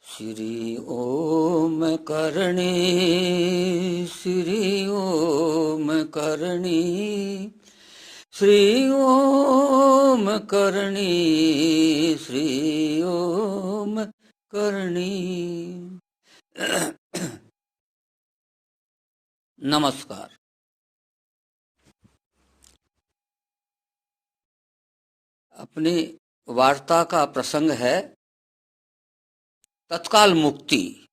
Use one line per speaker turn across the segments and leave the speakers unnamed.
श्री ओम करणी, श्री ओम करणी, श्री ओम करणी, श्री ओम करणी। नमस्कार। अपनी वार्ता का प्रसंग है तत्काल मुक्ति।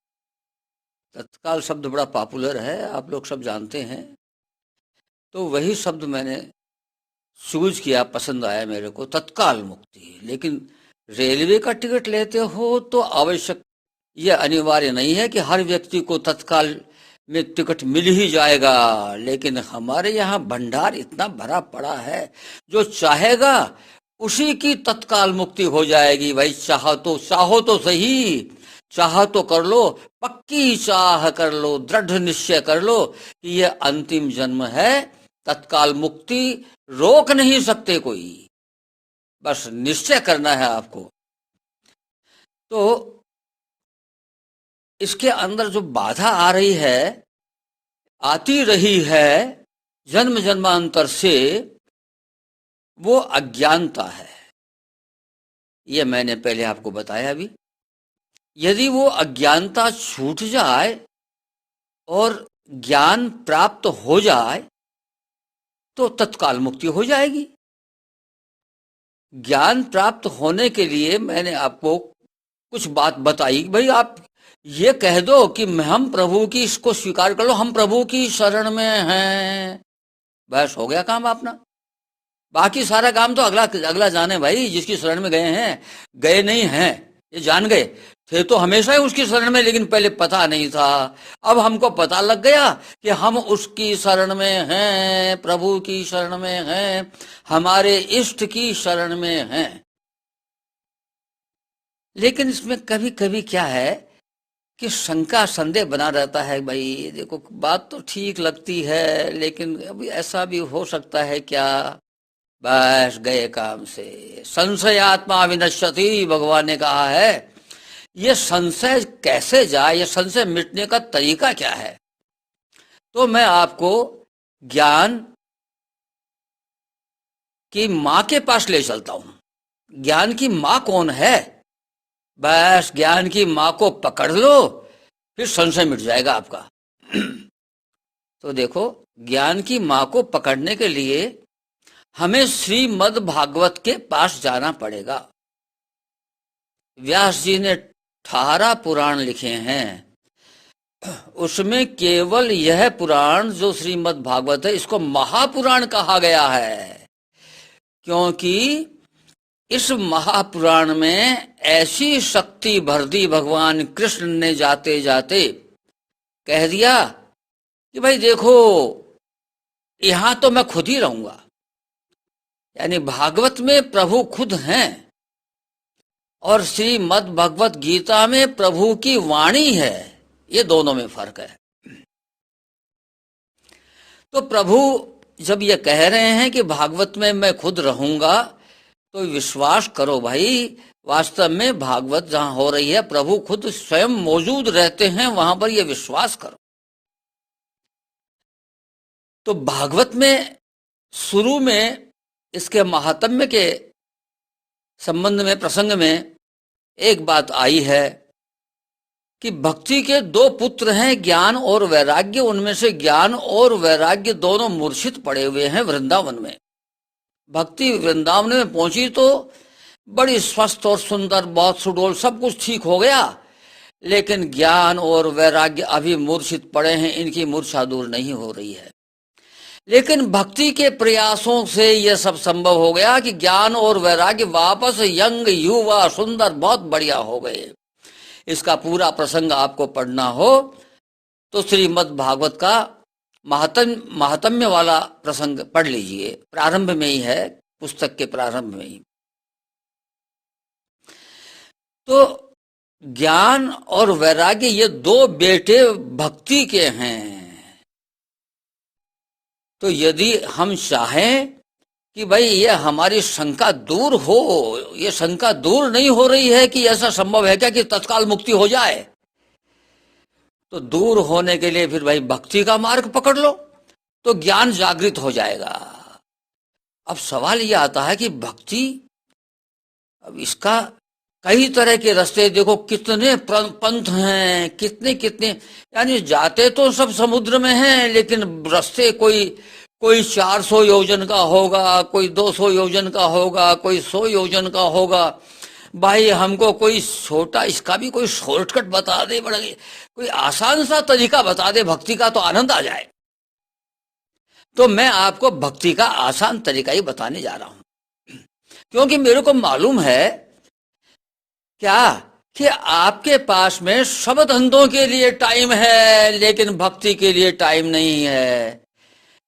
तत्काल शब्द बड़ा पॉपुलर है, आप लोग सब जानते हैं। तो वही शब्द मैंने चूज किया, पसंद आया मेरे को, तत्काल मुक्ति। लेकिन रेलवे का टिकट लेते हो तो आवश्यक, यह अनिवार्य नहीं है कि हर व्यक्ति को तत्काल में टिकट मिल ही जाएगा। लेकिन हमारे यहाँ भंडार इतना भरा पड़ा है, जो चाहेगा उसी की तत्काल मुक्ति हो जाएगी। भाई चाहो तो सही, चाह तो कर लो, पक्की चाह कर लो, दृढ़ निश्चय कर लो कि यह अंतिम जन्म है। तत्काल मुक्ति रोक नहीं सकते कोई, बस निश्चय करना है आपको। तो इसके अंदर जो बाधा आ रही है, आती रही है जन्म जन्मांतर से, वो अज्ञानता है। ये मैंने पहले आपको बताया भी। यदि वो अज्ञानता छूट जाए और ज्ञान प्राप्त हो जाए तो तत्काल मुक्ति हो जाएगी। ज्ञान प्राप्त होने के लिए मैंने आपको कुछ बात बताई। भाई आप ये कह दो कि हम प्रभु की, इसको स्वीकार कर लो, हम प्रभु की शरण में हैं, बस हो गया काम अपना। बाकी सारा काम तो अगला अगला जाने भाई। जिसकी शरण में गए हैं, गए नहीं हैं, ये जान गए। थे तो हमेशा ही उसकी शरण में, लेकिन पहले पता नहीं था। अब हमको पता लग गया कि हम उसकी शरण में हैं, प्रभु की शरण में हैं, हमारे इष्ट की शरण में हैं। लेकिन इसमें कभी कभी क्या है कि शंका संदेह बना रहता है। भाई देखो, बात तो ठीक लगती है, लेकिन अभी ऐसा भी हो सकता है क्या? बस गए काम से। संशय आत्मा विनश्यति, भगवान ने कहा है। ये संशय कैसे जाए, ये संशय मिटने का तरीका क्या है? तो मैं आपको ज्ञान की मां के पास ले चलता हूं। ज्ञान की मां कौन है? बस ज्ञान की मां को पकड़ लो, फिर संशय मिट जाएगा आपका। तो देखो, ज्ञान की मां को पकड़ने के लिए हमें श्रीमद् भागवत के पास जाना पड़ेगा। व्यास जी ने 18 पुराण लिखे हैं, उसमें केवल यह पुराण जो श्रीमद् भागवत है, इसको महापुराण कहा गया है, क्योंकि इस महापुराण में ऐसी शक्ति भर दी भगवान कृष्ण ने। जाते जाते कह दिया कि भाई देखो, यहां तो मैं खुद ही रहूंगा। यानी भागवत में प्रभु खुद हैं और श्रीमद् भगवत गीता में प्रभु की वाणी है। ये दोनों में फर्क है। तो प्रभु जब ये कह रहे हैं कि भागवत में मैं खुद रहूंगा, तो विश्वास करो भाई, वास्तव में भागवत जहां हो रही है, प्रभु खुद स्वयं मौजूद रहते हैं, वहां पर यह विश्वास करो। तो भागवत में शुरू में इसके महात्म्य के संबंध में, प्रसंग में एक बात आई है कि भक्ति के दो पुत्र हैं, ज्ञान और वैराग्य। उनमें से ज्ञान और वैराग्य दोनों मूर्छित पड़े हुए हैं वृंदावन में। भक्ति वृंदावन में पहुंची तो बड़ी स्वस्थ और सुंदर, बहुत सुडोल, सब कुछ ठीक हो गया, लेकिन ज्ञान और वैराग्य अभी मूर्छित पड़े हैं, इनकी मूर्छा दूर नहीं हो रही है। लेकिन भक्ति के प्रयासों से यह सब संभव हो गया कि ज्ञान और वैराग्य वापस यंग, युवा, सुंदर, बहुत बढ़िया हो गए। इसका पूरा प्रसंग आपको पढ़ना हो तो श्रीमद् भागवत का महात्म्य वाला प्रसंग पढ़ लीजिए। प्रारंभ में ही है, पुस्तक के प्रारंभ में ही। तो ज्ञान और वैराग्य ये दो बेटे भक्ति के हैं। तो यदि हम चाहें कि भाई ये हमारी शंका दूर हो, ये शंका दूर नहीं हो रही है कि ऐसा संभव है क्या कि तत्काल मुक्ति हो जाए। तो दूर होने के लिए फिर भाई भक्ति का मार्ग पकड़ लो तो ज्ञान जागृत हो जाएगा। अब सवाल ये आता है कि भक्ति, अब इसका कई तरह के रास्ते देखो, कितने पंथ हैं, कितने कितने, यानी जाते तो सब समुद्र में हैं, लेकिन रास्ते कोई कोई 400 योजन का होगा, कोई 200 योजन का होगा, कोई 100 योजन का होगा। भाई हमको कोई छोटा, इसका भी कोई शॉर्टकट बता दे, बड़ा कोई आसान सा तरीका बता दे भक्ति का, तो आनंद आ जाए। तो मैं आपको भक्ति का आसान तरीका ही बताने जा रहा हूं, क्योंकि मेरे को मालूम है क्या कि आपके पास में सब धंधों के लिए टाइम है, लेकिन भक्ति के लिए टाइम नहीं है।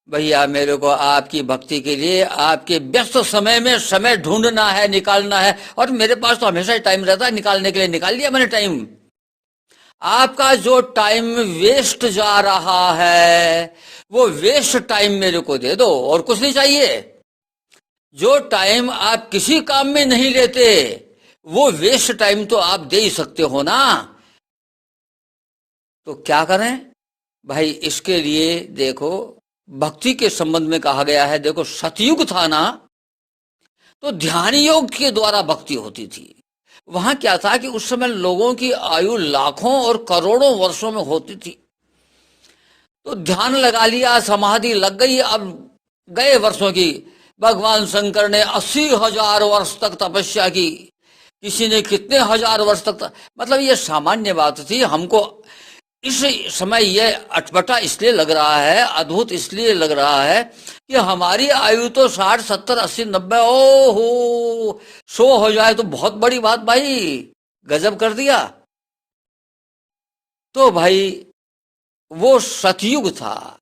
भैया मेरे को आपकी भक्ति के लिए आपके व्यस्त समय में समय ढूंढना है, निकालना है, और मेरे पास तो हमेशा ही टाइम रहता है निकालने के लिए, निकाल लिया मैंने टाइम। आपका जो टाइम वेस्ट जा रहा है वो वेस्ट टाइम मेरे को दे दो, और कुछ नहीं चाहिए। जो टाइम आप किसी काम में नहीं लेते वो वेस्ट टाइम तो आप दे ही सकते हो ना। तो क्या करें भाई, इसके लिए देखो भक्ति के संबंध में कहा गया है, देखो सतयुग था ना, तो ध्यान योग के द्वारा भक्ति होती थी। वहां क्या था कि उस समय लोगों की आयु लाखों और करोड़ों वर्षों में होती थी। तो ध्यान लगा लिया, समाधि लग गई। अब गए वर्षों की, भगवान शंकर ने 80,000 वर्ष तक तपस्या की, किसी ने कितने हजार वर्ष तक, मतलब ये सामान्य बात थी। हमको इस समय ये अटपटा इसलिए लग रहा है, अद्भुत इसलिए लग रहा है कि हमारी आयु तो 60, 70, 80, 90, ओहो 100 हो जाए तो बहुत बड़ी बात भाई, गजब कर दिया। तो भाई वो सतयुग था,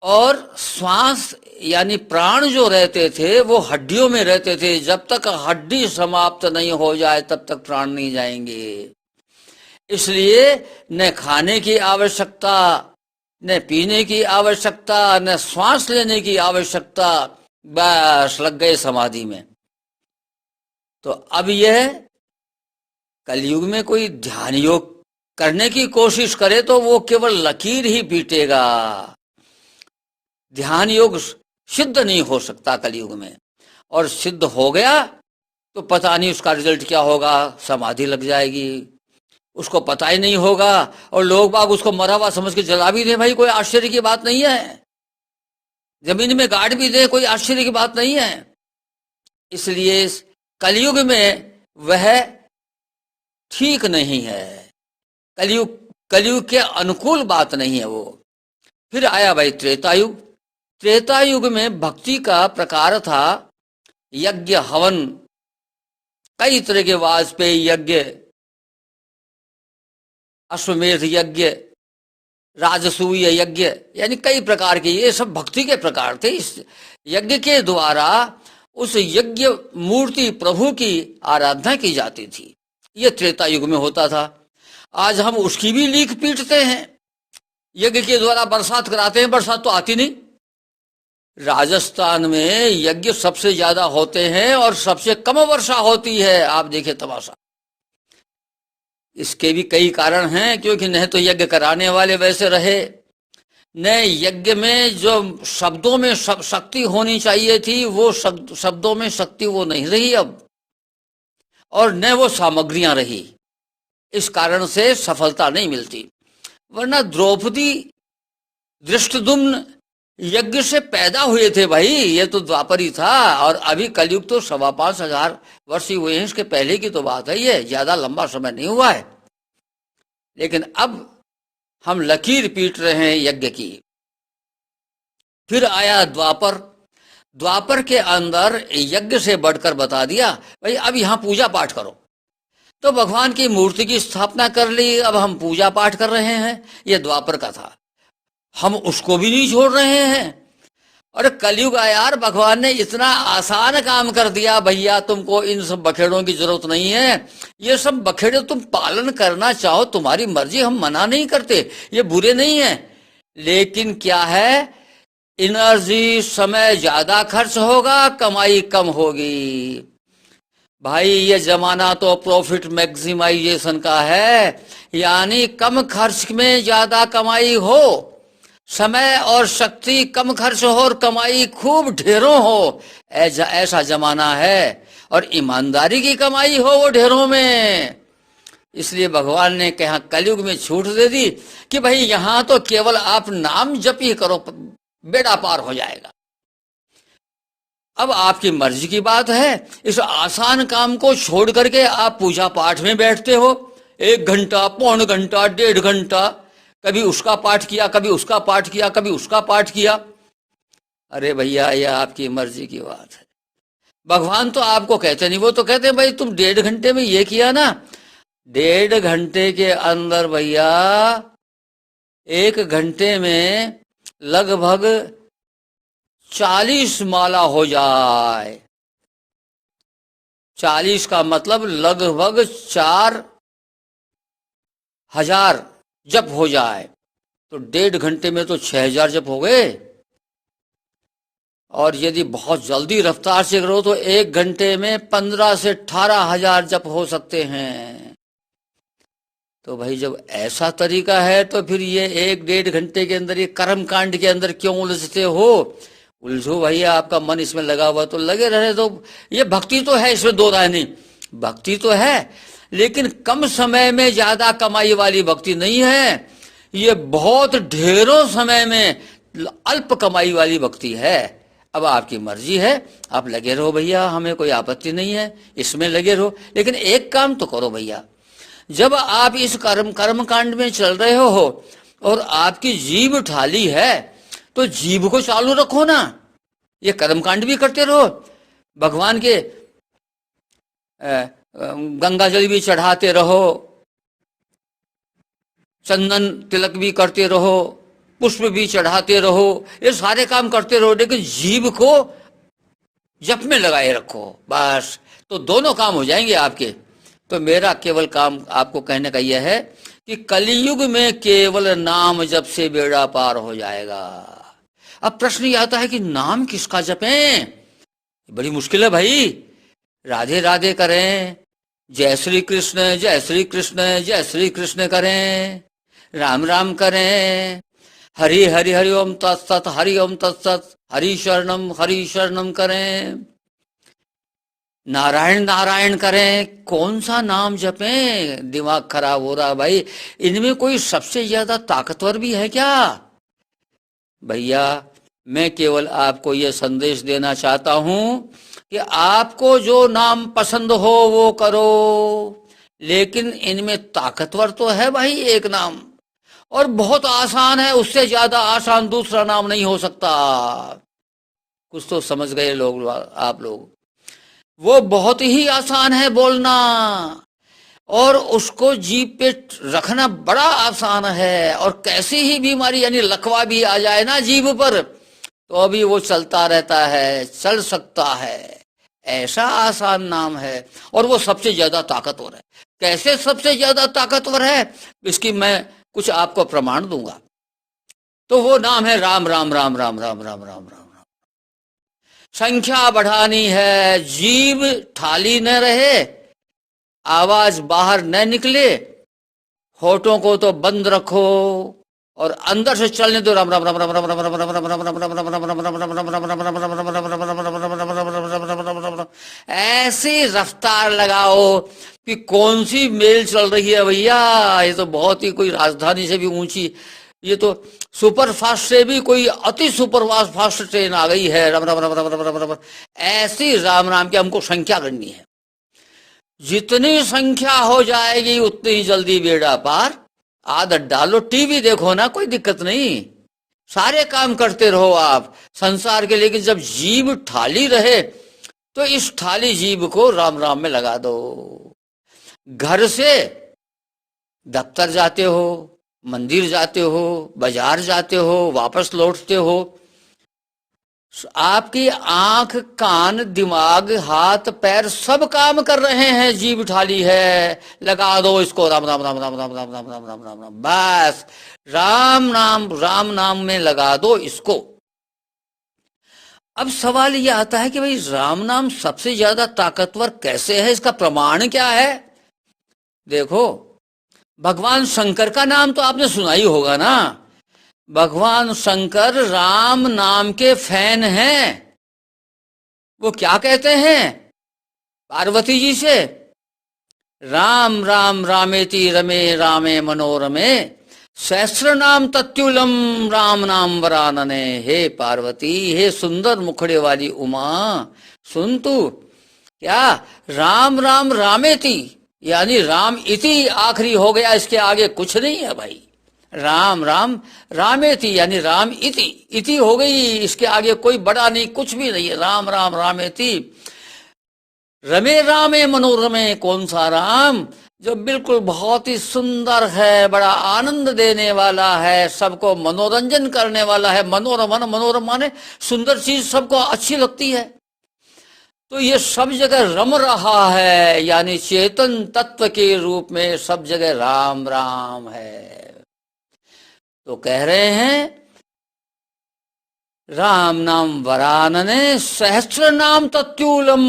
और श्वास यानी प्राण जो रहते थे वो हड्डियों में रहते थे। जब तक हड्डी समाप्त नहीं हो जाए तब तक प्राण नहीं जाएंगे। इसलिए न खाने की आवश्यकता, न पीने की आवश्यकता, न श्वास लेने की आवश्यकता, बस लग गए समाधि में। तो अब यह कलयुग में कोई ध्यान योग करने की कोशिश करे तो वो केवल लकीर ही पीटेगा। ध्यान योग सिद्ध नहीं हो सकता कलयुग में, और सिद्ध हो गया तो पता नहीं उसका रिजल्ट क्या होगा, समाधि लग जाएगी, उसको पता ही नहीं होगा, और लोग बाग उसको मरा हुआ समझ के जला भी दे, भाई कोई आश्चर्य की बात नहीं है। जमीन में गाड़ भी दे, कोई आश्चर्य की बात नहीं है। इसलिए कलयुग में वह ठीक नहीं है, कलयुग के अनुकूल बात नहीं है वो। फिर आया भाई त्रेतायुग। त्रेतायुग में भक्ति का प्रकार था यज्ञ हवन, कई तरह के वाजपेयी यज्ञ, अश्वमेध यज्ञ, राजसूय यज्ञ, यानी कई प्रकार के ये सब भक्ति के प्रकार थे। इस यज्ञ के द्वारा उस यज्ञ मूर्ति प्रभु की आराधना की जाती थी। ये त्रेता युग में होता था। आज हम उसकी भी लीक पीटते हैं, यज्ञ के द्वारा बरसात कराते हैं, बरसात तो आती नहीं। राजस्थान में यज्ञ सबसे ज्यादा होते हैं और सबसे कम वर्षा होती है। आप देखिए तमाशा। इसके भी कई कारण हैं, क्योंकि न तो यज्ञ कराने वाले वैसे रहे, न यज्ञ में जो शब्दों में शक्ति होनी चाहिए थी वो शब्दों में शक्ति वो नहीं रही अब, और न वो सामग्रियां रही। इस कारण से सफलता नहीं मिलती। वरना द्रौपदी धृष्टद्युम्न यज्ञ से पैदा हुए थे भाई, ये तो द्वापर ही था। और अभी कलयुग तो 5,500 वर्ष ही हुए हैं, इसके पहले की तो बात है, ये ज्यादा लंबा समय नहीं हुआ है। लेकिन अब हम लकीर पीट रहे हैं यज्ञ की। फिर आया द्वापर। द्वापर के अंदर यज्ञ से बढ़कर बता दिया भाई अब यहां पूजा पाठ करो। तो भगवान की मूर्ति की स्थापना कर ली, अब हम पूजा पाठ कर रहे हैं। ये द्वापर का था, हम उसको भी नहीं छोड़ रहे हैं। और कलयुग आया यार, भगवान ने इतना आसान काम कर दिया, भैया तुमको इन सब बखेड़ों की जरूरत नहीं है। ये सब बखेड़े तुम पालन करना चाहो तुम्हारी मर्जी, हम मना नहीं करते, ये बुरे नहीं है। लेकिन क्या है एनर्जी समय ज्यादा खर्च होगा, कमाई कम होगी। भाई ये जमाना तो प्रॉफिट मैक्सिमाइजेशन का है, यानी कम खर्च में ज्यादा कमाई हो, समय और शक्ति कम खर्च हो और कमाई खूब ढेरों हो, ऐसा जमाना है। और ईमानदारी की कमाई हो वो ढेरों में। इसलिए भगवान ने कहा कलयुग में छूट दे दी कि भाई यहां तो केवल आप नाम जप ही करो, बेड़ा पार हो जाएगा। अब आपकी मर्जी की बात है, इस आसान काम को छोड़ करके आप पूजा पाठ में बैठते हो, 1 घंटा, पौन घंटा, 1.5 घंटा, कभी उसका पाठ किया, कभी उसका पाठ किया, कभी उसका पाठ किया। अरे भैया यह आपकी मर्जी की बात है। भगवान तो आपको कहते नहीं, वो तो कहते हैं भाई तुम 1.5 घंटे में ये किया ना, 1.5 घंटे के अंदर भैया 1 घंटे में लगभग 40 माला हो जाए। 40 का मतलब लगभग 4,000 जप हो जाए, तो 1.5 घंटे में तो 6,000 जप हो गए। और यदि बहुत जल्दी रफ्तार से करो तो 1 घंटे में 15 से 18,000 जप हो सकते हैं। तो भाई जब ऐसा तरीका है तो फिर ये 1-1.5 घंटे के अंदर ये कर्म कांड के अंदर क्यों उलझते हो? उलझो भैया, आपका मन इसमें लगा हुआ तो लगे रहे। तो ये भक्ति तो है, इसमें दो राय नहीं, भक्ति तो है, लेकिन कम समय में ज्यादा कमाई वाली भक्ति नहीं है। ये बहुत ढेरों समय में अल्प कमाई वाली भक्ति है। अब आपकी मर्जी है, आप लगे रहो भैया, हमें कोई आपत्ति नहीं है, इसमें लगे रहो। लेकिन एक काम तो करो भैया, जब आप इस कर्म कांड में चल रहे हो और आपकी जीभ ठाली है तो जीभ को चालू रखो ना, ये कर्मकांड भी करते रहो, भगवान के गंगा जल भी चढ़ाते रहो, चंदन तिलक भी करते रहो, पुष्प भी चढ़ाते रहो, ये सारे काम करते रहो, लेकिन जीभ को जप में लगाए रखो बस, तो दोनों काम हो जाएंगे आपके। तो मेरा केवल काम आपको कहने का यह है कि कलयुग में केवल नाम जप से बेड़ा पार हो जाएगा। अब प्रश्न ये आता है कि नाम किसका जपें? बड़ी मुश्किल है भाई। राधे राधे करें, जय श्री कृष्ण जय श्री कृष्ण जय श्री कृष्ण करें, राम राम करें, हरि हरि हरि ओम तत्सत हरि ओम तत्सत, हरि शरणम करें, नारायण नारायण करें, कौन सा नाम जपें? दिमाग खराब हो रहा भाई। इनमें कोई सबसे ज्यादा ताकतवर भी है क्या? भैया मैं केवल आपको यह संदेश देना चाहता हूं कि आपको जो नाम पसंद हो वो करो, लेकिन इनमें ताकतवर तो है भाई एक नाम, और बहुत आसान है, उससे ज्यादा आसान दूसरा नाम नहीं हो सकता। कुछ तो समझ गए लोग, आप लोग। वो बहुत ही आसान है बोलना, और उसको जीभ पे रखना बड़ा आसान है। और कैसी ही बीमारी यानी लकवा भी आ जाए ना जीभ पर, तो अभी वो चलता रहता है, चल सकता है, ऐसा आसान नाम है। और वो सबसे ज्यादा ताकतवर है। कैसे सबसे ज्यादा ताकतवर है, इसकी मैं कुछ आपको प्रमाण दूंगा। तो वो नाम है राम राम राम राम राम राम राम राम। संख्या बढ़ानी है, जीभ थाली न रहे, आवाज बाहर न निकले, होठों को तो बंद रखो और अंदर से चलने दो, राम राम राम राम राम राम राम राम राम राम राम राम राम, ऐसी रफ्तार लगाओ कि कौन सी मेल चल रही है भैया। ये तो बहुत ही कोई राजधानी से भी ऊंची, ये तो सुपर फास्ट से भी कोई अति सुपर फास्ट ट्रेन आ गई है। राम राम राम राम राम राम राम, ऐसी राम राम की हमको संख्या करनी है। जितनी संख्या हो जाएगी उतनी ही जल्दी बेड़ा पार। आदत डालो, टीवी देखो ना, कोई दिक्कत नहीं, सारे काम करते रहो आप संसार के, लेकिन जब जीभ थाली रहे तो इस थाली जीभ को राम राम में लगा दो। घर से दफ्तर जाते हो, मंदिर जाते हो, बाजार जाते हो, वापस लौटते हो, आपकी आंख कान दिमाग हाथ पैर सब काम कर रहे हैं, जीभ ठाली है, लगा दो इसको राम राम राम राम राम राम राम राम राम राम राम, बस राम नाम में लगा दो इसको। अब सवाल ये आता है कि भाई राम नाम सबसे ज्यादा ताकतवर कैसे है, इसका प्रमाण क्या है? देखो, भगवान शंकर का नाम तो आपने सुना ही होगा ना। भगवान शंकर राम नाम के फैन हैं। वो क्या कहते हैं पार्वती जी से? राम राम रामेति रमे रामे मनोरमे सहस्र नाम तत्युलम राम नाम वरानने। हे पार्वती, हे सुंदर मुखड़े वाली उमा, सुन तू, क्या राम राम रामेति यानी राम इति आखिरी हो गया, इसके आगे कुछ नहीं है भाई। राम राम रामेति यानी राम इति, इति हो गई, इसके आगे कोई बड़ा नहीं, कुछ भी नहीं है। राम राम रामेति रमे रामे मनोरमे, कौन सा राम? जो बिल्कुल बहुत ही सुंदर है, बड़ा आनंद देने वाला है, सबको मनोरंजन करने वाला है। मनोरमन, मनोरम माने सुंदर चीज सबको अच्छी लगती है, तो ये सब जगह रम रहा है, यानी चेतन तत्व के रूप में सब जगह राम राम है। तो कह रहे हैं राम नाम वरानने सहस्र नाम तत्यूलम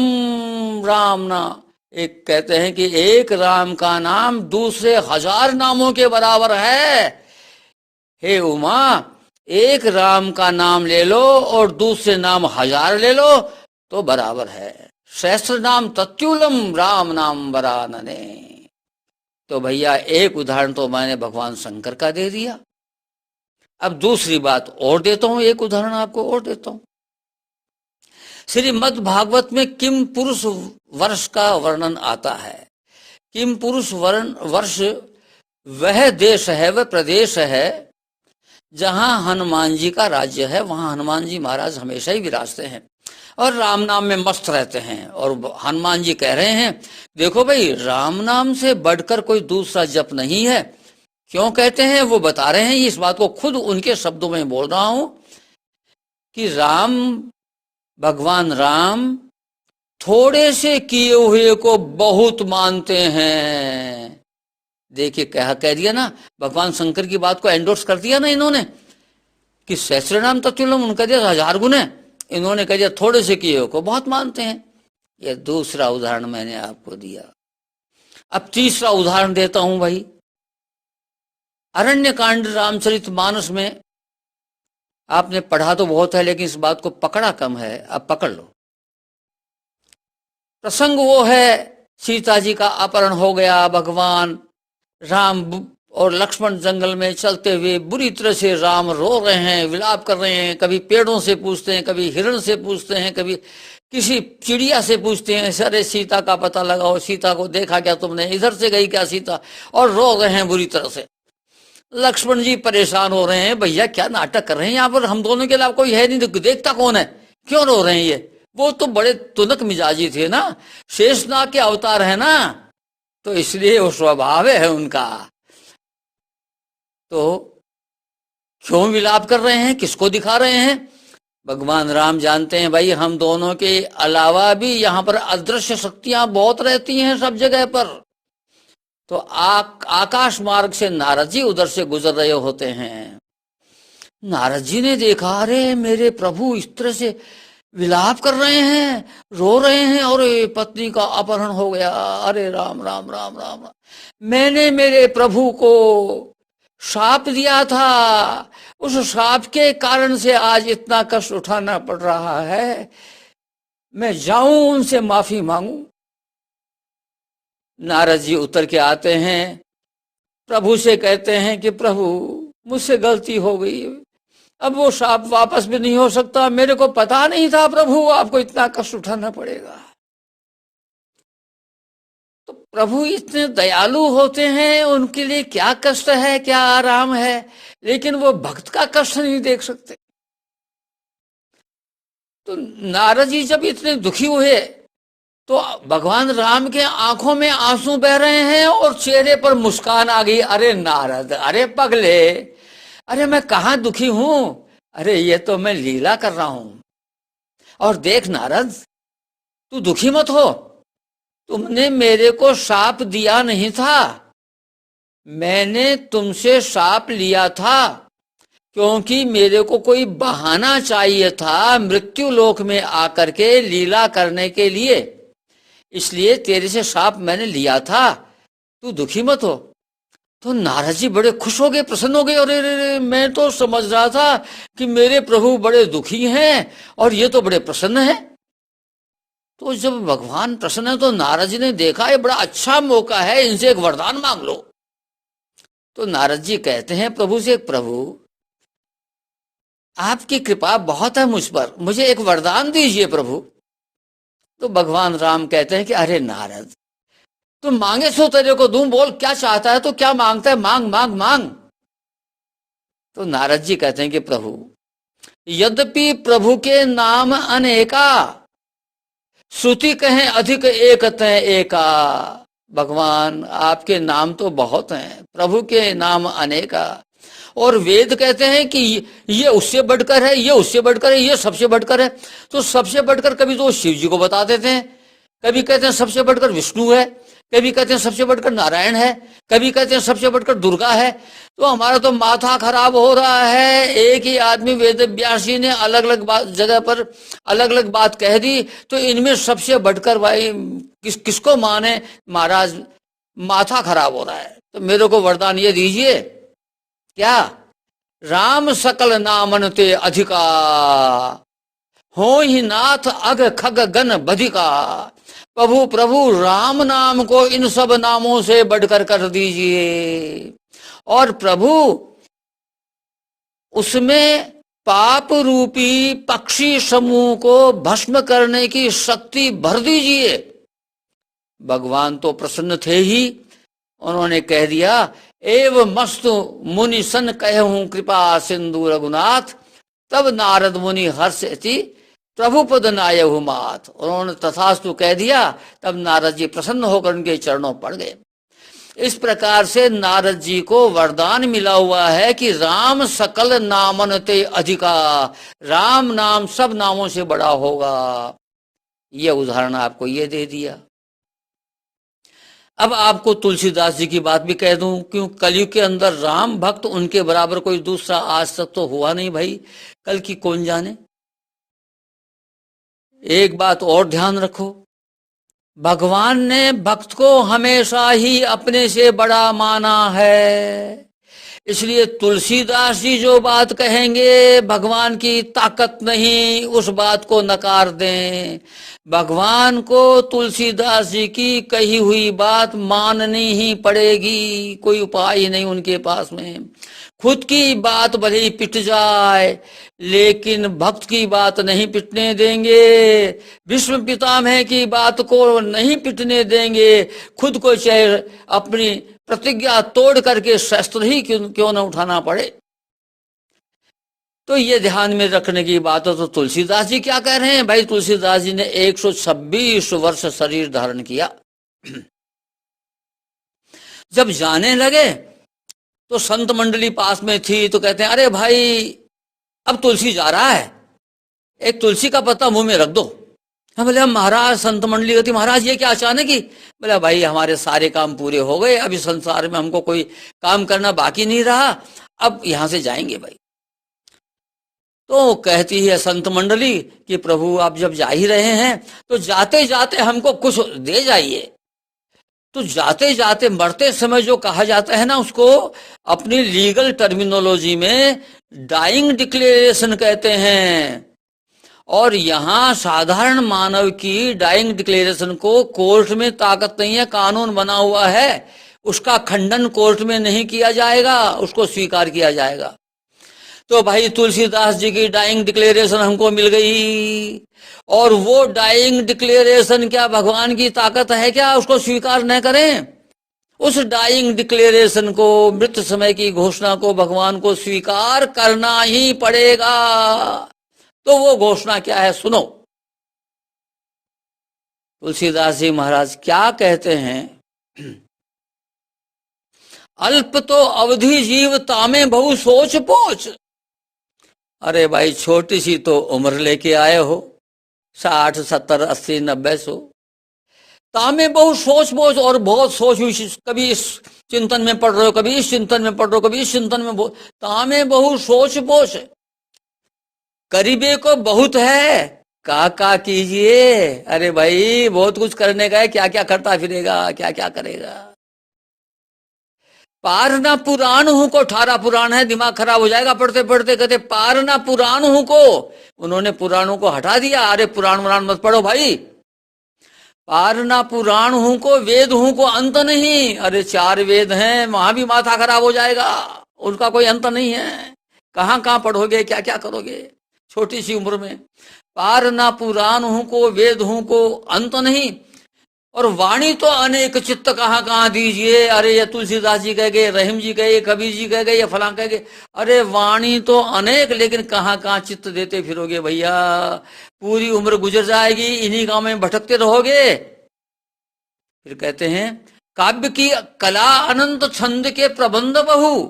राम नाम। एक कहते हैं कि एक राम का नाम दूसरे 1000 नामों के बराबर है। हे उमा, एक राम का नाम ले लो और दूसरे नाम 1000 ले लो तो बराबर है। सहस्र नाम तत्यूलम राम नाम वरानने। तो भैया एक उदाहरण तो मैंने भगवान शंकर का दे दिया। अब दूसरी बात और देता हूं, एक उदाहरण आपको और देता हूं। श्रीमद् भागवत में किम पुरुष वर्ष का वर्णन आता है। किम पुरुष वर्ष वह देश है, वह प्रदेश है जहां हनुमान जी का राज्य है। वहां हनुमान जी महाराज हमेशा ही विराजते हैं और राम नाम में मस्त रहते हैं। और हनुमान जी कह रहे हैं, देखो भाई, राम नाम से बढ़कर कोई दूसरा जप नहीं है। क्यों कहते हैं वो बता रहे हैं, इस बात को खुद उनके शब्दों में बोल रहा हूं कि राम, भगवान राम थोड़े से किए हुए को बहुत मानते हैं। देखिए, कह दिया ना, भगवान शंकर की बात को एंडोर्स कर दिया ना इन्होंने कि सहस्र नाम तत्वलम, उनका दिया 1000 गुण है, इन्होंने कह दिया थोड़े से किए हुए को बहुत मानते हैं। यह दूसरा उदाहरण मैंने आपको दिया। अब तीसरा उदाहरण देता हूं भाई। अरण्य कांड रामचरित मानस में आपने पढ़ा तो बहुत है, लेकिन इस बात को पकड़ा कम है। अब पकड़ लो। प्रसंग वो है, सीता जी का अपहरण हो गया। भगवान राम और लक्ष्मण जंगल में चलते हुए बुरी तरह से राम रो रहे हैं, विलाप कर रहे हैं। कभी पेड़ों से पूछते हैं, कभी हिरण से पूछते हैं, कभी किसी चिड़िया से पूछते हैं, अरे सीता का पता लगाओ, सीता को देखा क्या तुमने, इधर से गई क्या सीता, और रो रहे हैं बुरी तरह से। लक्ष्मण जी परेशान हो रहे हैं, भैया क्या नाटक कर रहे हैं यहाँ पर, हम दोनों के अलावा कोई है नहीं, देखता कौन है, क्यों रो रहे हैं ये? वो तो बड़े तुनक मिजाजी थे ना, शेषनाग के अवतार है ना, तो इसलिए वो स्वभाव है उनका। तो क्यों विलाप कर रहे हैं, किसको दिखा रहे हैं? भगवान राम जानते हैं भाई, हम दोनों के अलावा भी यहाँ पर अदृश्य शक्तियां बहुत रहती हैं सब जगह पर। तो आकाश मार्ग से नारद जी उधर से गुजर रहे होते हैं। नारद जी ने देखा, अरे मेरे प्रभु इस तरह से विलाप कर रहे हैं, रो रहे हैं, और पत्नी का अपहरण हो गया। अरे राम राम राम राम राम, मैंने मेरे प्रभु को शाप दिया था, उस शाप के कारण से आज इतना कष्ट उठाना पड़ रहा है, मैं जाऊं उनसे माफी मांगू? नारद जी उतर के आते हैं, प्रभु से कहते हैं कि प्रभु मुझसे गलती हो गई, अब वो शाप वापस भी नहीं हो सकता, मेरे को पता नहीं था प्रभु आपको इतना कष्ट उठाना पड़ेगा। तो प्रभु इतने दयालु होते हैं, उनके लिए क्या कष्ट है, क्या आराम है, लेकिन वो भक्त का कष्ट नहीं देख सकते। तो नारद जी जब इतने दुखी हुए तो भगवान राम के आंखों में आंसू बह रहे हैं और चेहरे पर मुस्कान आ गई। अरे नारद, अरे पगले, अरे मैं कहाँ दुखी हूं, अरे ये तो मैं लीला कर रहा हूं। और देख नारद, तू दुखी मत हो, तुमने मेरे को शाप दिया नहीं था, मैंने तुमसे शाप लिया था क्योंकि मेरे को कोई बहाना चाहिए था मृत्यु लोक में आकर के लीला करने के लिए, इसलिए तेरे से शाप मैंने लिया था, तू दुखी मत हो। तो नारद जी बड़े खुश हो गए, प्रसन्न हो गए। अरे अरे अरे, मैं तो समझ रहा था कि मेरे प्रभु बड़े दुखी हैं और ये तो बड़े प्रसन्न हैं। तो जब भगवान प्रसन्न है तो नारद जी ने देखा ये बड़ा अच्छा मौका है, इनसे एक वरदान मांग लो। तो नारद जी कहते हैं प्रभु से, प्रभु आपकी कृपा बहुत है मुझ पर, मुझे एक वरदान दीजिए प्रभु। तो भगवान राम कहते हैं कि अरे नारद, तुम मांगे सो तेरे को दूं, बोल क्या चाहता है, तो क्या मांगता है, मांग मांग मांग। तो नारद जी कहते हैं कि प्रभु, यद्यपि प्रभु के नाम अनेका, श्रुति कहें अधिक एक तय एका। भगवान आपके नाम तो बहुत हैं, प्रभु के नाम अनेका, और वेद कहते हैं कि ये उससे बढ़कर है, ये उससे बढ़कर है, ये सबसे बढ़कर है। तो सबसे बढ़कर कभी तो शिव जी को बता देते हैं, कभी कहते हैं सबसे बढ़कर विष्णु है, कभी कहते हैं सबसे बढ़कर नारायण है, कभी कहते हैं सबसे बढ़कर दुर्गा है। तो हमारा तो माथा खराब हो रहा है, एक ही आदमी वेद व्यास जी ने अलग अलग जगह पर अलग अलग बात कह दी, तो इनमें सबसे बढ़कर भाई किसको माने महाराज, माथा खराब हो रहा है। तो मेरे को वरदान ये दीजिए, क्या राम सकल नामन ते अधिका, हो ही नाथ अग खग गन बधिका। प्रभु प्रभु राम नाम को इन सब नामों से बढ़कर कर दीजिए, और प्रभु उसमें पाप रूपी पक्षी समूह को भस्म करने की शक्ति भर दीजिए। भगवान तो प्रसन्न थे ही, उन्होंने कह दिया, एव मस्तु मुनि सन कहूं कृपा सिंधु रघुनाथ। तब नारद मुनि हर्षति प्रभु पद नायहु मात। उन्होंने तथास्तु कह दिया। तब नारद जी प्रसन्न होकर उनके चरणों पड़ गए। इस प्रकार से नारद जी को वरदान मिला हुआ है कि राम सकल नामन ते अधिका, राम नाम सब नामों से बड़ा होगा। यह उदाहरण आपको ये दे दिया। अब आपको तुलसीदास जी की बात भी कह दूं, क्यों कलयुग के अंदर राम भक्त उनके बराबर कोई दूसरा आज तक तो हुआ नहीं भाई, कल की कौन जाने। एक बात और ध्यान रखो, भगवान ने भक्त को हमेशा ही अपने से बड़ा माना है। इसलिए तुलसीदास जी जो बात कहेंगे भगवान की ताकत नहीं, उस बात को नकार दें। भगवान को तुलसीदास जी की कही हुई बात माननी ही पड़ेगी, कोई उपाय नहीं उनके पास में। खुद की बात भले ही पिट जाए, लेकिन भक्त की बात नहीं पिटने देंगे। विश्व पितामह की बात को नहीं पिटने देंगे। खुद को चाहे अपनी प्रतिज्ञा तोड़ करके शस्त्र ही क्यों न उठाना पड़े। तो ये ध्यान में रखने की बात है। तो तुलसीदास जी क्या कह रहे हैं भाई, तुलसीदास जी ने 126 वर्ष शरीर धारण किया। जब जाने लगे तो संत मंडली पास में थी, तो कहते हैं अरे भाई अब तुलसी जा रहा है, एक तुलसी का पत्ता मुंह में रख दो। हम बोले महाराज, संत मंडली होती, महाराज ये क्या अचानक ही। बोले भाई हमारे सारे काम पूरे हो गए, अभी संसार में हमको कोई काम करना बाकी नहीं रहा, अब यहां से जाएंगे भाई। तो कहती है संत मंडली कि प्रभु आप जब जा ही रहे हैं तो जाते जाते हमको कुछ दे जाइए। तो जाते जाते मरते समय जो कहा जाता है ना, उसको अपनी लीगल टर्मिनोलॉजी में डाइंग डिक्लेरेशन कहते हैं। और यहाँ साधारण मानव की डाइंग डिक्लेरेशन को कोर्ट में ताकत नहीं है, कानून बना हुआ है, उसका खंडन कोर्ट में नहीं किया जाएगा, उसको स्वीकार किया जाएगा। तो भाई तुलसीदास जी की डाइंग डिक्लेरेशन हमको मिल गई, और वो डाइंग डिक्लेरेशन क्या भगवान की ताकत है क्या उसको स्वीकार न करें? उस डाइंग डिक्लेरेशन को, मृत्यु समय की घोषणा को भगवान को स्वीकार करना ही पड़ेगा। तो वो घोषणा क्या है सुनो। तुलसीदास जी महाराज क्या कहते हैं, अल्प तो अवधि जीव तामे बहु सोच पोच। अरे भाई छोटी सी तो उम्र लेके आए हो, 60 70 80 90 100, तामे बहु सोच बोझ, और बहुत सोच हुई, कभी इस चिंतन में पढ़ रहे हो, कभी इस चिंतन में पढ़ रहे हो, कभी इस चिंतन में तामे बहु सोच बोझ, करीबे को बहुत है, का कीजिए। अरे भाई बहुत कुछ करने का है, क्या क्या करता फिरेगा, क्या क्या करेगा। पार ना पुराण हूं को, 18 पुराण है, दिमाग खराब हो जाएगा पढ़ते पढ़ते। कहते पार ना पुराण हूं को, उन्होंने पुराणों को हटा दिया। अरे पुराण वुराण मत पढ़ो भाई। पार ना पुराण हूं को, वेद हूं को अंत नहीं। अरे 4 वेद हैं, वहां भी माथा खराब हो जाएगा, उनका कोई अंत नहीं है। कहां कहां पढ़ोगे, क्या क्या करोगे छोटी सी उम्र में। पार ना पुराण हूं को, वेद हूं को अंत नहीं, और वाणी तो अनेक, चित्त कहाँ कहाँ दीजिए। अरे ये तुलसीदास जी कह गए, रहीम जी कहे, कबीर जी कह गए, या फलां कह गए। अरे वाणी तो अनेक, लेकिन कहाँ कहाँ चित्त देते फिरोगे भैया। पूरी उम्र गुजर जाएगी, इन्हीं गांव में भटकते रहोगे। फिर कहते हैं काव्य की कला अनंत, छंद के प्रबंध बहु।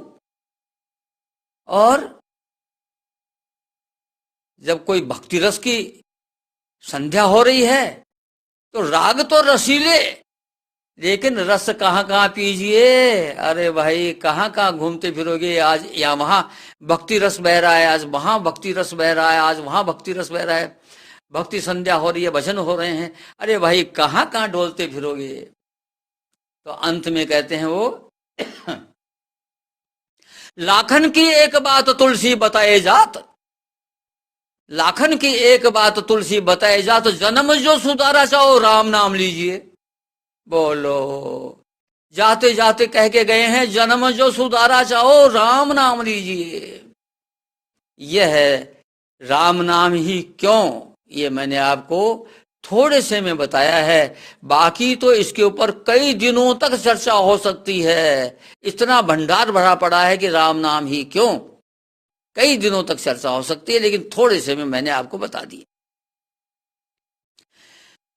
और जब कोई भक्ति रस की संध्या हो रही है तो राग तो रसीले, लेकिन रस कहाँ कहाँ पीजिए। अरे भाई कहाँ कहाँ घूमते फिरोगे। आज या वहां भक्ति रस बह रहा है, आज वहां भक्ति रस बह रहा है, आज वहां भक्ति रस बह रहा है, भक्ति संध्या हो रही है, भजन हो रहे हैं। अरे भाई कहाँ कहाँ डोलते फिरोगे। तो अंत में कहते हैं वो लाखन की एक बात तुलसी बताए जात, लाखन की एक बात तुलसी बताए जात, जन्म जो सुधारा चाहो राम नाम लीजिए। बोलो, जाते जाते कह के गए हैं, जन्म जो सुधारा चाहो राम नाम लीजिए। यह है राम नाम ही क्यों, ये मैंने आपको थोड़े से में बताया है। बाकी तो इसके ऊपर कई दिनों तक चर्चा हो सकती है, इतना भंडार भरा पड़ा है कि राम नाम ही क्यों, कई दिनों तक चर्चा हो सकती है, लेकिन थोड़े से में मैंने आपको बता दी।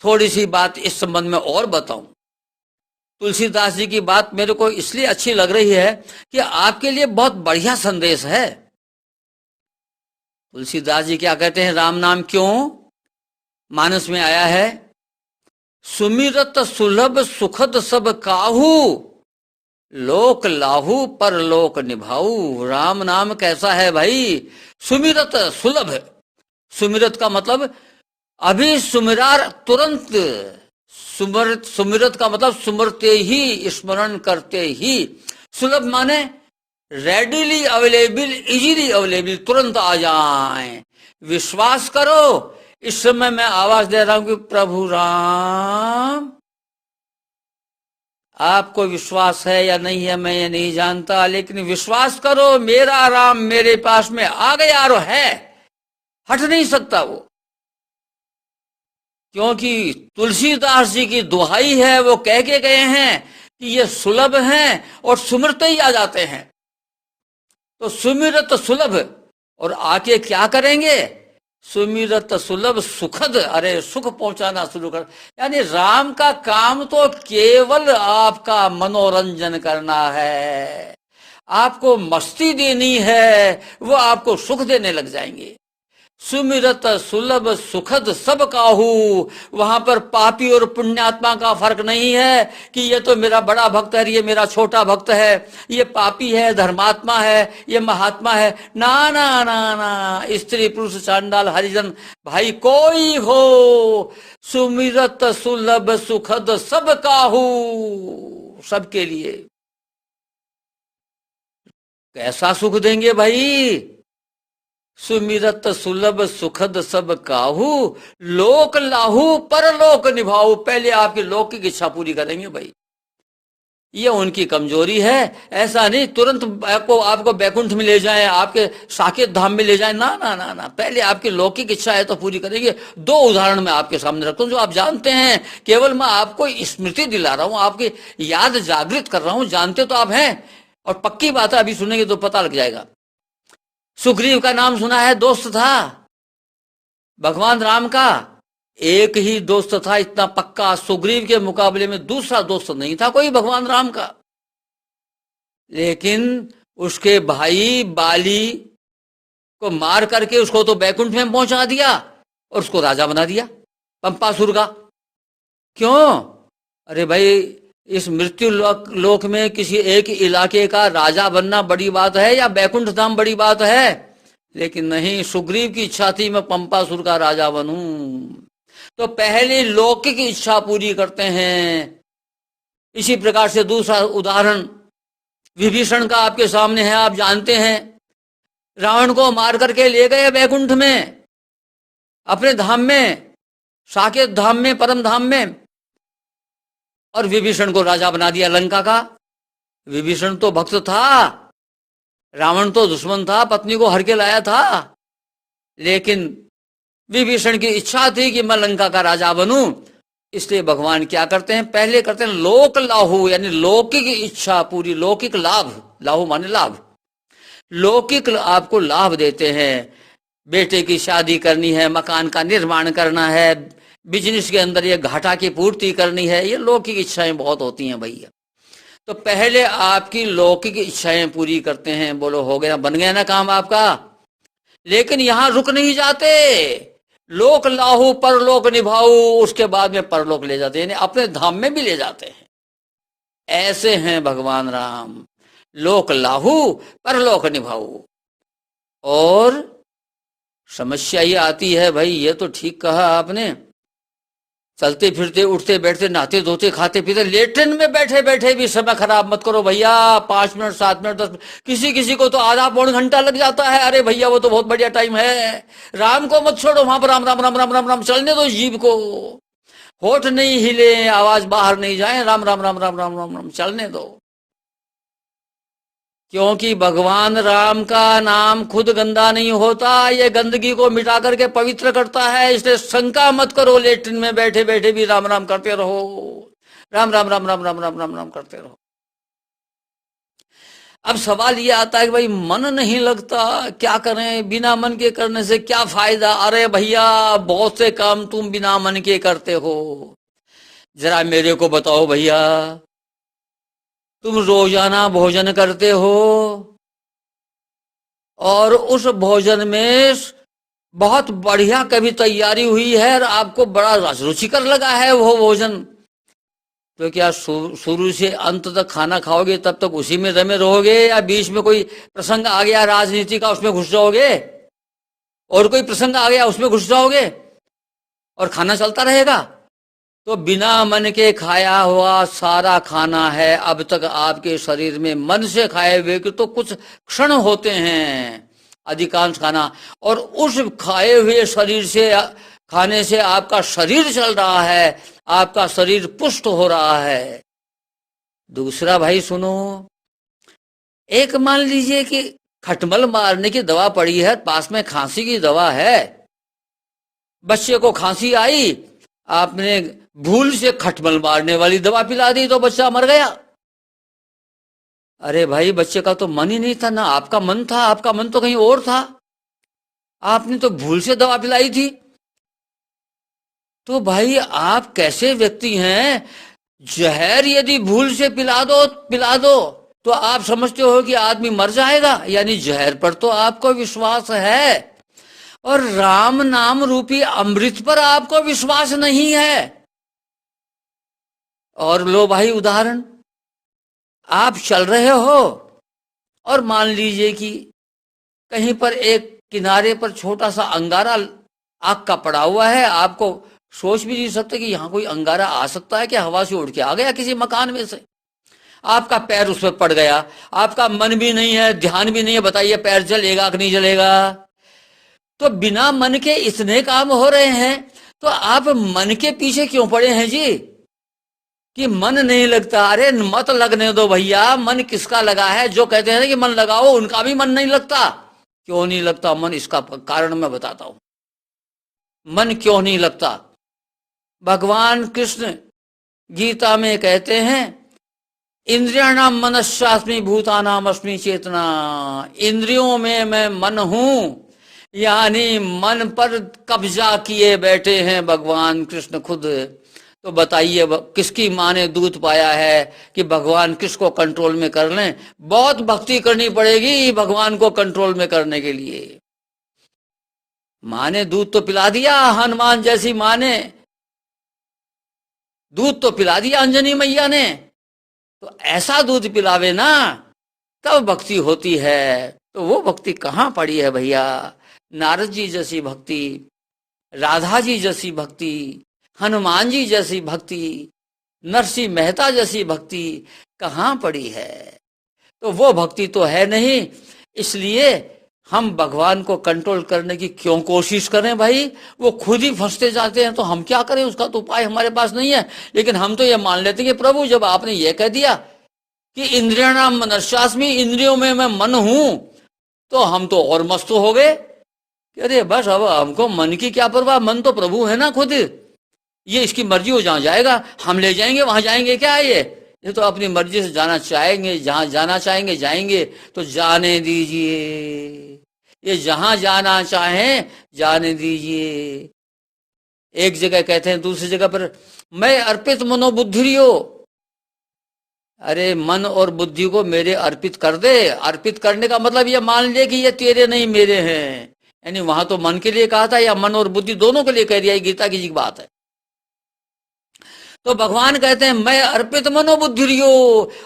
थोड़ी सी बात इस संबंध में और बताऊं। तुलसीदास जी की बात मेरे को इसलिए अच्छी लग रही है कि आपके लिए बहुत बढ़िया संदेश है। तुलसीदास जी क्या कहते हैं, राम नाम क्यों, मानस में आया है, सुमिरत सुलभ सुखद सब काहू, लोक लाहू पर लोक निभाऊ। राम नाम कैसा है भाई, सुमिरत सुलभ, सुमिरत का मतलब अभी सुमिरार तुरंत, सुमिरत, सुमिरत का मतलब सुमरते ही, स्मरण करते ही, सुलभ माने रेडिली अवेलेबल, इजीली अवेलेबल, तुरंत आ जाए। विश्वास करो, इस समय मैं आवाज दे रहा हूं कि प्रभु राम, आपको विश्वास है या नहीं है मैं ये नहीं जानता, लेकिन विश्वास करो मेरा राम मेरे पास में आ गया और है, हट नहीं सकता वो। क्योंकि तुलसीदास जी की दुहाई है, वो कह के गए हैं कि ये सुलभ हैं और सुमिरते ही आ जाते हैं। तो सुमिरत सुलभ, और आके क्या करेंगे, सुमिरत सुलभ सुखद, अरे सुख पहुंचाना शुरू कर। यानी राम का काम तो केवल आपका मनोरंजन करना है, आपको मस्ती देनी है, वो आपको सुख देने लग जाएंगे। सुमिरत सुलभ सुखद सब काहू, वहां पर पापी और पुण्यात्मा का फर्क नहीं है कि ये तो मेरा बड़ा भक्त है, ये मेरा छोटा भक्त है, ये पापी है, धर्मात्मा है, ये महात्मा है। ना ना ना ना, स्त्री पुरुष चांडाल हरिजन भाई कोई हो, सुमिरत सुलभ सुखद सब काहू, सबके लिए। कैसा सुख देंगे भाई, सुमिरत सुलभ सुखद सब काहू, लोक लाहू पर लोक निभाऊ। पहले आपकी लौकिक इच्छा पूरी करेंगे भाई, ये उनकी कमजोरी है। ऐसा नहीं तुरंत आपको बैकुंठ में ले जाएं, आपके साकेत धाम में ले जाएं, ना ना ना ना, पहले आपकी लौकिक इच्छा है तो पूरी करेंगे। 2 उदाहरण मैं आपके सामने रखता हूं जो आप जानते हैं, केवल मैं आपको स्मृति दिला रहा हूं, आपकी याद जागृत कर रहा हूं, जानते तो आप हैं। और पक्की बात है, अभी सुनेंगे तो पता लग जाएगा। सुग्रीव का नाम सुना है, दोस्त था भगवान राम का, एक ही दोस्त था इतना पक्का, सुग्रीव के मुकाबले में दूसरा दोस्त नहीं था कोई भगवान राम का। लेकिन उसके भाई बाली को मार करके उसको तो बैकुंठ में पहुंचा दिया और उसको राजा बना दिया पंपासुर का। क्यों, अरे भाई, इस मृत्यु लोक में किसी एक इलाके का राजा बनना बड़ी बात है या बैकुंठ धाम बड़ी बात है? लेकिन नहीं, सुग्रीव की इच्छा थी मैं पंपासुर का राजा बनूं। तो पहले लौकिक इच्छा पूरी करते हैं। इसी प्रकार से दूसरा उदाहरण विभीषण का आपके सामने है। आप जानते हैं, रावण को मार करके ले गए वैकुंठ में, अपने धाम में, साकेत धाम में, परम धाम में, और विभीषण को राजा बना दिया लंका का। विभीषण तो भक्त था, रावण तो दुश्मन था, पत्नी को हर के लाया था। लेकिन विभीषण की इच्छा थी कि मैं लंका का राजा बनूं, इसलिए भगवान क्या करते हैं, पहले करते हैं लोक लाहु, यानी लौकिक इच्छा पूरी, लौकिक लाभ, लाहु माने लाभ, लौकिक आपको लाभ देते हैं। बेटे की शादी करनी है, मकान का निर्माण करना है, बिजनेस के अंदर ये घाटा की पूर्ति करनी है, ये लौकिक इच्छाएं बहुत होती हैं भैया। तो पहले आपकी लौकिक इच्छाएं पूरी करते हैं। बोलो हो गया, बन गया ना काम आपका। लेकिन यहां रुक नहीं जाते, लोक लाहू परलोक निभाऊ, उसके बाद में परलोक ले जाते हैं, यानी अपने धाम में भी ले जाते हैं। ऐसे हैं भगवान राम, लोक लाहू परलोक निभाऊ। और समस्या ये आती है भाई, ये तो ठीक कहा आपने, चलते फिरते उठते बैठते नहाते धोते खाते पीते लेटरिन में बैठे बैठे भी समय खराब मत करो भैया। 5 मिनट 7 मिनट 10 मिनट, किसी किसी को तो आधा पौन घंटा लग जाता है। अरे भैया वो तो बहुत बढ़िया टाइम है। राम को मत छोड़ो, वहां पर राम राम राम राम राम राम चलने दो जीव को। होठ नहीं हिले, आवाज बाहर नहीं जाए, राम राम राम राम राम राम राम चलने दो। क्योंकि भगवान राम का नाम खुद गंदा नहीं होता, ये गंदगी को मिटा करके पवित्र करता है। इसलिए शंका मत करो, लेटरिन में बैठे बैठे भी राम राम करते रहो, राम राम राम राम राम राम राम राम करते रहो। अब सवाल ये आता है कि भाई मन नहीं लगता, क्या करें, बिना मन के करने से क्या फायदा? अरे भैया, बहुत से काम तुम बिना मन के करते हो। जरा मेरे को बताओ भैया, तुम रोजाना भोजन करते हो और उस भोजन में बहुत बढ़िया कभी तैयारी हुई है और आपको बड़ा रुचिकर लगा है वो भोजन, तो क्या शुरू से अंत तक खाना खाओगे तब तक उसी में रमे रहोगे, या बीच में कोई प्रसंग आ गया राजनीति का उसमें घुस जाओगे, और कोई प्रसंग आ गया उसमें घुस जाओगे और खाना चलता रहेगा? तो बिना मन के खाया हुआ सारा खाना है अब तक आपके शरीर में। मन से खाए हुए के तो कुछ क्षण होते हैं अधिकांश खाना, और उस खाए हुए शरीर से, खाने से आपका शरीर चल रहा है, आपका शरीर पुष्ट हो रहा है। दूसरा भाई सुनो, एक मान लीजिए कि खटमल मारने की दवा पड़ी है, पास में खांसी की दवा है, बच्चे को खांसी आई, आपने भूल से खटमल मारने वाली दवा पिला दी तो बच्चा मर गया। अरे भाई, बच्चे का तो मन ही नहीं था ना, आपका मन था, आपका मन तो कहीं और था, आपने तो भूल से दवा पिलाई थी। तो भाई आप कैसे व्यक्ति हैं? जहर यदि भूल से पिला दो तो आप समझते हो कि आदमी मर जाएगा, यानी जहर पर तो आपको विश्वास है, और राम नाम रूपी अमृत पर आपको विश्वास नहीं है। और लो भाई उदाहरण, आप चल रहे हो और मान लीजिए कि कहीं पर एक किनारे पर छोटा सा अंगारा आग का पड़ा हुआ है, आपको सोच भी नहीं सकते कि यहाँ कोई अंगारा आ सकता है, कि हवा से उड़ के आ गया किसी मकान में से, आपका पैर उस पर पड़ गया, आपका मन भी नहीं है, ध्यान भी नहीं है, बताइए पैर जलेगा कि नहीं जलेगा? तो बिना मन के इतने काम हो रहे हैं, तो आप मन के पीछे क्यों पड़े हैं जी, कि मन नहीं लगता? अरे मत लगने दो भैया, मन किसका लगा है? जो कहते हैं कि मन लगाओ, उनका भी मन नहीं लगता। क्यों नहीं लगता मन? इसका कारण मैं बताता हूं, मन क्यों नहीं लगता। भगवान कृष्ण गीता में कहते हैं, इंद्रियाणाम मनस्यास्मि भूतानाम अस्मि चेतना, इंद्रियों में मैं मन हूं, यानी मन पर कब्जा किए बैठे हैं भगवान कृष्ण खुद। तो बताइए किसकी माँ ने दूध पाया है कि भगवान किसको कंट्रोल में कर लें? बहुत भक्ति करनी पड़ेगी भगवान को कंट्रोल में करने के लिए। माँ ने दूध तो पिला दिया, हनुमान जैसी माँ ने दूध तो पिला दिया अंजनी मैया ने, तो ऐसा दूध पिलावे ना तब भक्ति होती है। तो वो भक्ति कहाँ पड़ी है भैया? नारद जी जैसी भक्ति, राधा जी जैसी भक्ति, हनुमान जी जैसी भक्ति, नरसिंह मेहता जैसी भक्ति कहाँ पड़ी है? तो वो भक्ति तो है नहीं। इसलिए हम भगवान को कंट्रोल करने की क्यों कोशिश करें भाई? वो खुद ही फंसते जाते हैं, तो हम क्या करें? उसका तो उपाय हमारे पास नहीं है। लेकिन हम तो ये मान लेते हैं कि प्रभु जब आपने ये कह दिया कि इंद्रियाणाम मनश्चास्मि, इंद्रियों में मैं मन हूं, तो हम तो और मस्त हो गए कि अरे बस अब हमको मन की क्या परवाह, मन तो प्रभु है ना खुद, ये इसकी मर्जी हो जहां जाएगा हम ले जाएंगे, वहां जाएंगे क्या है ये तो अपनी मर्जी से जाना चाहेंगे, जहां जाना चाहेंगे जाएंगे, तो जाने दीजिए, ये जहां जाना चाहें जाने दीजिए। एक जगह कहते हैं, दूसरी जगह पर मैं अर्पित मनोबुद्धियो, अरे मन और बुद्धि को मेरे अर्पित कर दे। अर्पित करने का मतलब ये मान ले कि ये तेरे नहीं मेरे हैं, यानी वहां तो मन के लिए कहा था या मन और बुद्धि दोनों के लिए कह दिया, गीता की जी बात है। तो भगवान कहते हैं मैं अर्पित मनोबुद्धियो।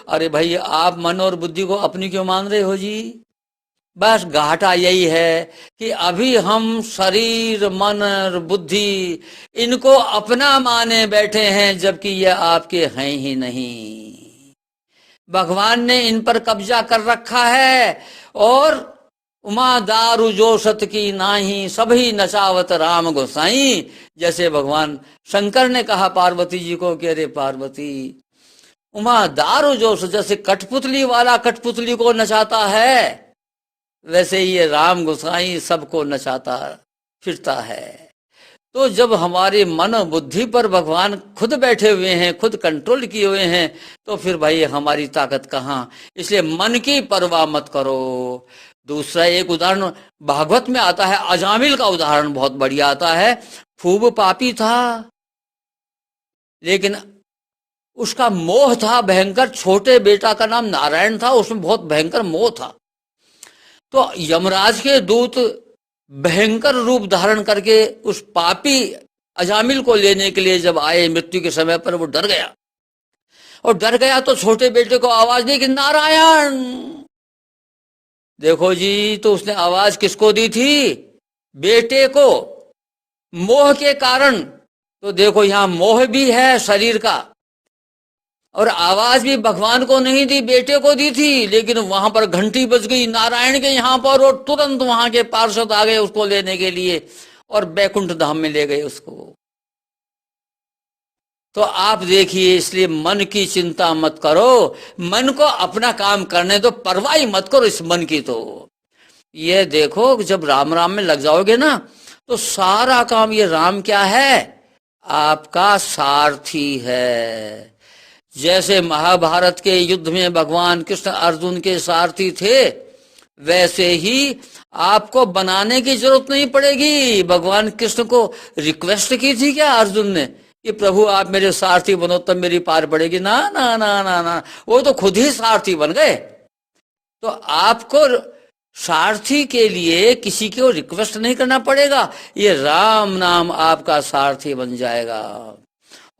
अरे भाई आप मन और बुद्धि को अपनी क्यों मान रहे हो जी? बस घाटा यही है कि अभी हम शरीर मन और बुद्धि इनको अपना माने बैठे हैं, जबकि ये आपके हैं ही नहीं। भगवान ने इन पर कब्जा कर रखा है। और उमा दारू जो सत की नाही, सभी नचावत राम गोसाई। जैसे भगवान शंकर ने कहा पार्वती जी को कि अरे पार्वती, उमा दारू जो, जैसे कठपुतली वाला कठपुतली को नचाता है, वैसे ये राम गोसाई सबको नचाता फिरता है। तो जब हमारे मन और बुद्धि पर भगवान खुद बैठे हुए हैं, खुद कंट्रोल किए हुए हैं, तो फिर भाई हमारी ताकत कहाँ? इसलिए मन की परवाह मत करो। दूसरा एक उदाहरण भागवत में आता है, अजामिल का उदाहरण बहुत बढ़िया आता है। खूब पापी था, लेकिन उसका मोह था भयंकर। छोटे बेटा का नाम नारायण था, उसमें बहुत भयंकर मोह था। तो यमराज के दूत भयंकर रूप धारण करके उस पापी अजामिल को लेने के लिए जब आए, मृत्यु के समय पर वो डर गया। और डर गया तो छोटे बेटे को आवाज दी कि नारायण। देखो जी, तो उसने आवाज किसको दी थी? बेटे को, मोह के कारण। तो देखो यहां मोह भी है शरीर का, और आवाज भी भगवान को नहीं दी, बेटे को दी थी। लेकिन वहां पर घंटी बज गई नारायण के यहां पर, और तुरंत वहां के पार्षद आ गए उसको लेने के लिए और बैकुंठ धाम में ले गए उसको। तो आप देखिए, इसलिए मन की चिंता मत करो, मन को अपना काम करने दो, परवाह मत करो इस मन की। तो ये देखो, जब राम राम में लग जाओगे ना, तो सारा काम, ये राम क्या है? आपका सारथी है। जैसे महाभारत के युद्ध में भगवान कृष्ण अर्जुन के सारथी थे, वैसे ही आपको बनाने की जरूरत नहीं पड़ेगी। भगवान कृष्ण को रिक्वेस्ट की थी क्या अर्जुन ने कि प्रभु आप मेरे सारथी बनो तब मेरी पार पड़ेगी? ना ना ना ना ना, वो तो खुद ही सारथी बन गए। तो आपको सारथी के लिए किसी को रिक्वेस्ट नहीं करना पड़ेगा, ये राम नाम आपका सारथी बन जाएगा।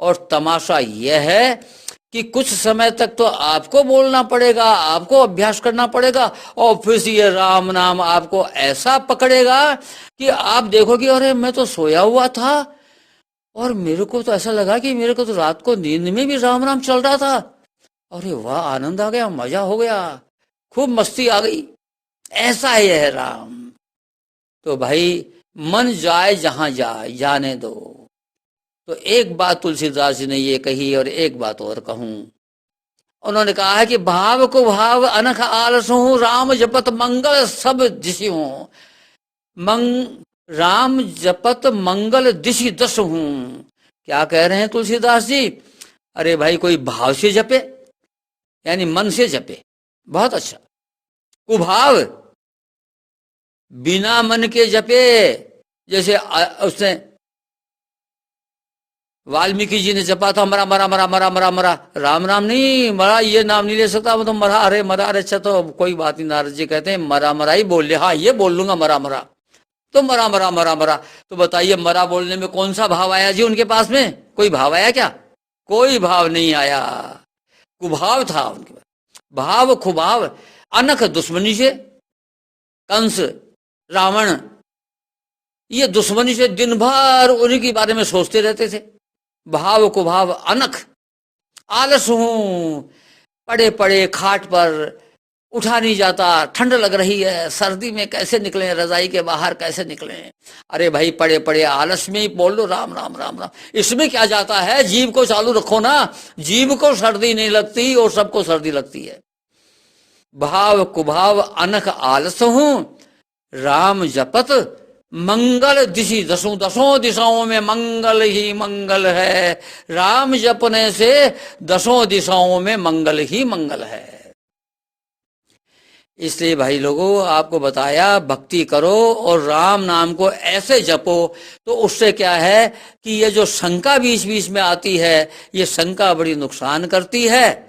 और तमाशा यह है कि कुछ समय तक तो आपको बोलना पड़ेगा, आपको अभ्यास करना पड़ेगा, और फिर से ये राम नाम आपको ऐसा पकड़ेगा कि आप देखोगे अरे मैं तो सोया हुआ था और मेरे को तो ऐसा लगा कि मेरे को तो रात को नींद में भी राम राम चल रहा था। अरे वाह, आनंद आ गया, मजा हो गया, खूब मस्ती आ गई। ऐसा ही है राम। तो भाई मन जाए जहां जाए, जाने दो। तो एक बात तुलसीदास जी ने ये कही, और एक बात और कहूं। उन्होंने कहा है कि भाव को भाव अनख आलस हूं, राम जपत मंगल सब दिशि हूं। राम जपत मंगल दिशि दश हूं। क्या कह रहे हैं तुलसीदास जी? अरे भाई, कोई भाव से जपे, यानी मन से जपे, बहुत अच्छा। कुभाव, बिना मन के जपे, जैसे उसने वाल्मीकि जी ने जपा था मरा मरा मरा मरा मरा मरा, राम नाम नहीं, मरा ये नाम नहीं ले सकता, मतलब मरा, अरे मरा, अरे अच्छा तो कोई बात नहीं। नारद जी कहते हैं मरा मरा ही बोल ले, हाँ ये बोल लूंगा मरा मरा, तो मरा मरा मरा मरा। तो बताइए मरा बोलने में कौन सा भाव आया जी उनके पास में? कोई भाव आया क्या? कोई भाव नहीं आया, कुभाव था उनके पास, भाव कुभाव, अनख दुश्मनी से, कंस रावण ये दुश्मनी से दिन भर उन्हीं के बारे में सोचते रहते थे। भाव कुभाव अनख, आलस हूं, पड़े पड़े खाट पर, उठा नहीं जाता, ठंड लग रही है, सर्दी में कैसे निकलें, रजाई के बाहर कैसे निकलें। अरे भाई पड़े पड़े आलस में ही बोल लो राम राम राम राम, इसमें क्या जाता है, जीभ को चालू रखो ना, जीभ को सर्दी नहीं लगती और सबको सर्दी लगती है। भाव कुभाव अनख आलस हूं, राम जपत मंगल दिशि दसों, दसों दिशाओं में मंगल ही मंगल है। राम जपने से दसों दिशाओं में मंगल ही मंगल है। इसलिए भाई लोगों आपको बताया भक्ति करो और राम नाम को ऐसे जपो, तो उससे क्या है कि ये जो शंका बीच बीच में आती है, ये शंका बड़ी नुकसान करती है।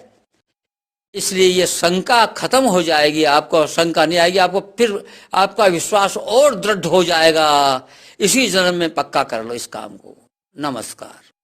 इसलिए ये शंका खत्म हो जाएगी, आपको शंका नहीं आएगी, आपको फिर आपका विश्वास और दृढ़ हो जाएगा। इसी जन्म में पक्का कर लो इस काम को। नमस्कार।